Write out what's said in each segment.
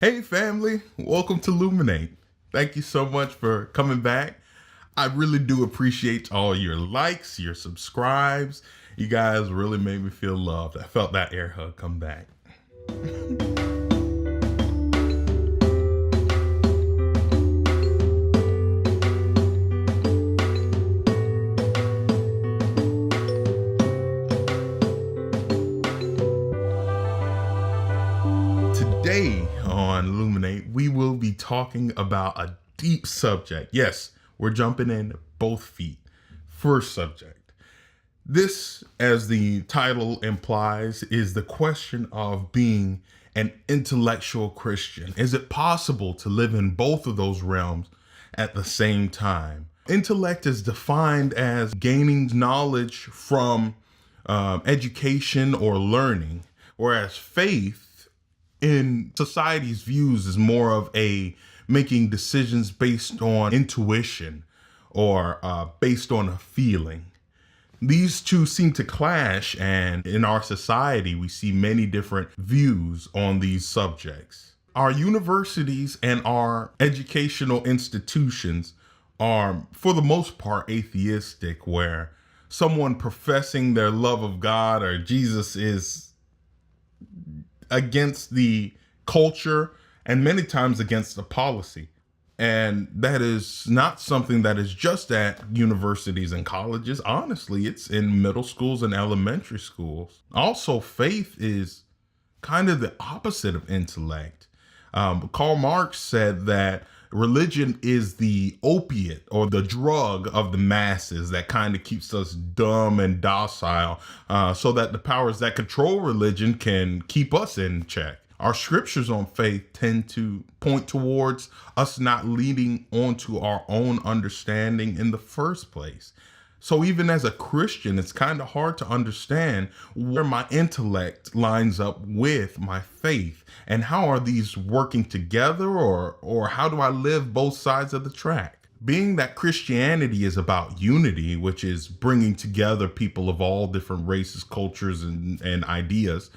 Hey family, welcome to Luminate. Thank you so much for coming back. I really do appreciate all your likes, your subscribes. You guys really made me feel loved. I felt that air hug come back. Today on Illuminate, we will be talking about a deep subject. Yes, we're jumping in both feet. First subject. This, as the title implies, is the question of being an intellectual Christian. Is it possible to live in both of those realms at the same time? Intellect is defined as gaining knowledge from education or learning, whereas faith in society's views is more of a making decisions based on intuition or based on a feeling. These two seem to clash, and in our society, we see many different views on these subjects. Our universities and our educational institutions are, for the most part, atheistic, where someone professing their love of God or Jesus is against the culture and many times against the policy. And that is not something that is just at universities and colleges. Honestly, it's in middle schools and elementary schools. Also, faith is kind of the opposite of intellect. Karl Marx said that religion is the opiate or the drug of the masses that kind of keeps us dumb and docile so that the powers that control religion can keep us in check. Our scriptures on faith tend to point towards us not leading onto our own understanding in the first place. So even as a Christian, it's kind of hard to understand where my intellect lines up with my faith and how are these working together, or how do I live both sides of the track? Being that Christianity is about unity, which is bringing together people of all different races, cultures, and ideas,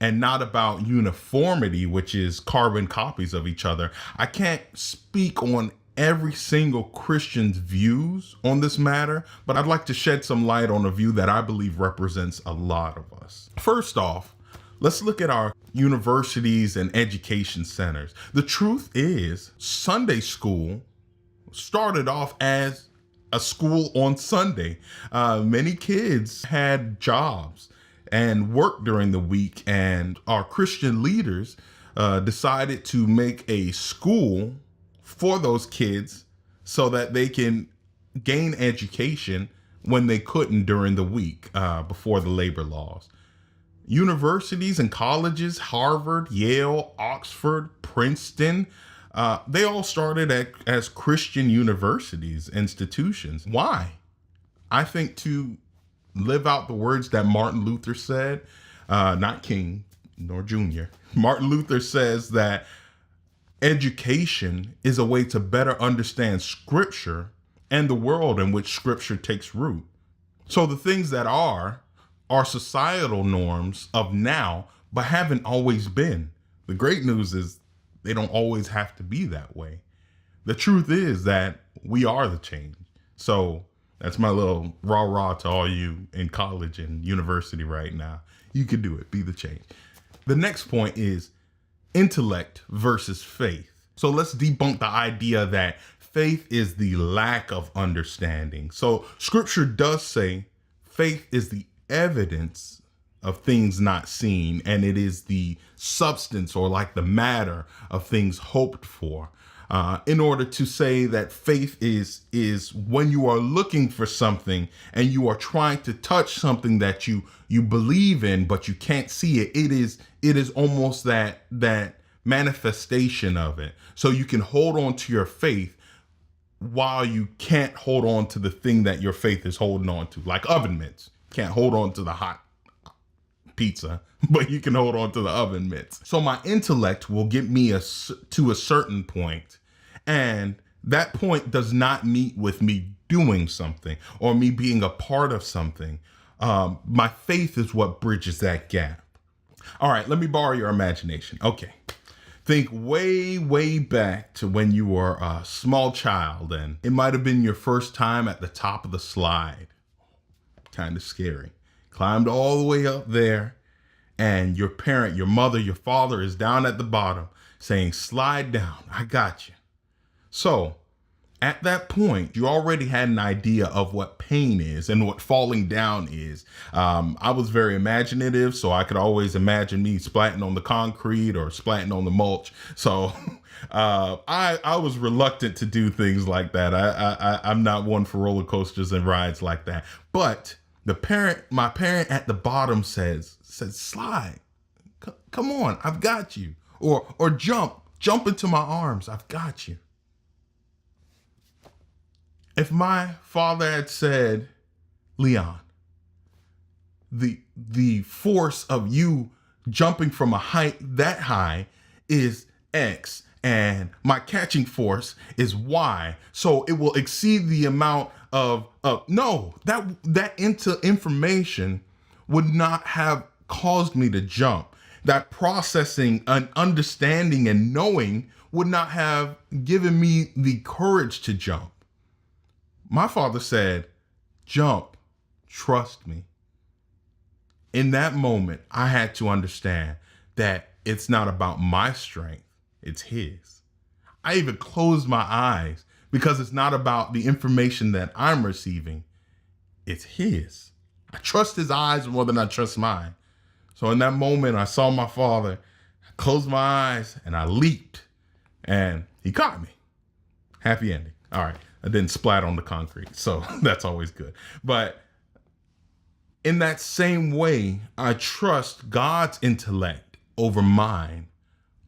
and not about uniformity, which is carbon copies of each other, I can't speak on every single Christian's views on this matter, but I'd like to shed some light on a view that I believe represents a lot of us. First off, let's look at our universities and education centers. The truth is, Sunday school started off as a school on Sunday. Many kids had jobs and worked during the week, and our Christian leaders decided to make a school for those kids so that they can gain education when they couldn't during the week before the labor laws. Universities and colleges, Harvard, Yale, Oxford, Princeton, they all started as Christian universities, institutions. Why? I think to live out the words that Martin Luther said, not King nor Jr. Martin Luther says that education is a way to better understand scripture and the world in which scripture takes root. So the things that are societal norms of now, but haven't always been. The great news is they don't always have to be that way. The truth is that we are the change. So that's my little rah-rah to all you in college and university right now. You can do it. Be the change. The next point is intellect versus faith. So let's debunk the idea that faith is the lack of understanding. So scripture does say faith is the evidence of things not seen, and it is the substance or like the matter of things hoped for. In order to say that faith is when you are looking for something and you are trying to touch something that you believe in, but you can't see it. It is almost that manifestation of it. So you can hold on to your faith while you can't hold on to the thing that your faith is holding on to, like oven mitts. Can't hold on to the hot pizza, but you can hold on to the oven mitts. So my intellect will get me to a certain point, and that point does not meet with me doing something or me being a part of something. My faith is what bridges that gap. All right, let me borrow your imagination. Okay, Think way, way back to when you were a small child and it might have been your first time at the top of the slide. Kind of scary. Climbed all the way up there and your parent, your mother, your father is down at the bottom saying, slide down, I got you. So at that point, you already had an idea of what pain is and what falling down is. I was very imaginative, so I could always imagine me splatting on the concrete or splatting on the mulch. So I was reluctant to do things like that. I'm not one for roller coasters and rides like that. But my parent at the bottom said, slide, come on, I've got you. Or jump into my arms, I've got you. If my father had said, Leon, the force of you jumping from a height that high is X, and my catching force is Y, so it will exceed the amount of no, that information would not have caused me to jump. That processing and understanding and knowing would not have given me the courage to jump. My father said, jump, trust me. In that moment, I had to understand that it's not about my strength, it's his. I even closed my eyes because it's not about the information that I'm receiving, it's his. I trust his eyes more than I trust mine. So in that moment, I saw my father, I closed my eyes, and I leaped, and he caught me. Happy ending. All right. I didn't splat on the concrete, so that's always good. But in that same way, I trust God's intellect over mine,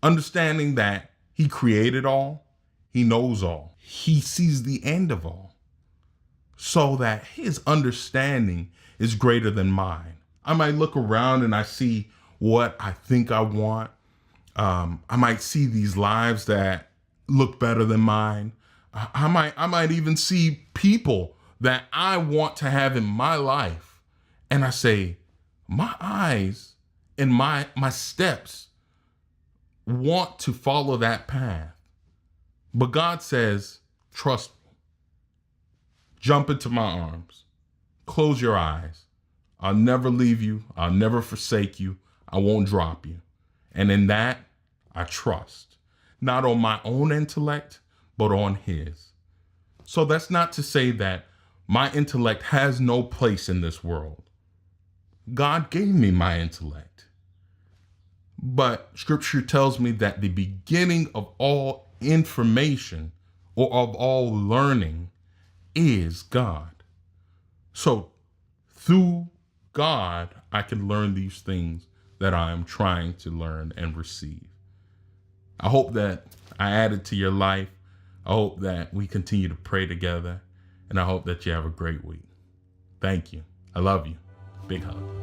understanding that he created all, he knows all, he sees the end of all, so that his understanding is greater than mine. I might look around and I see what I think I want. I might see these lives that look better than mine. I might even see people that I want to have in my life. And I say, my eyes and my steps want to follow that path. But God says, trust me. Jump into my arms. Close your eyes. I'll never leave you. I'll never forsake you. I won't drop you. And in that, I trust. Not on my own intellect, but on his. So that's not to say that my intellect has no place in this world. God gave me my intellect. But scripture tells me that the beginning of all information or of all learning is God. So through God, I can learn these things that I am trying to learn and receive. I hope that I added to your life. I hope that we continue to pray together, and I hope that you have a great week. Thank you. I love you. Big hug.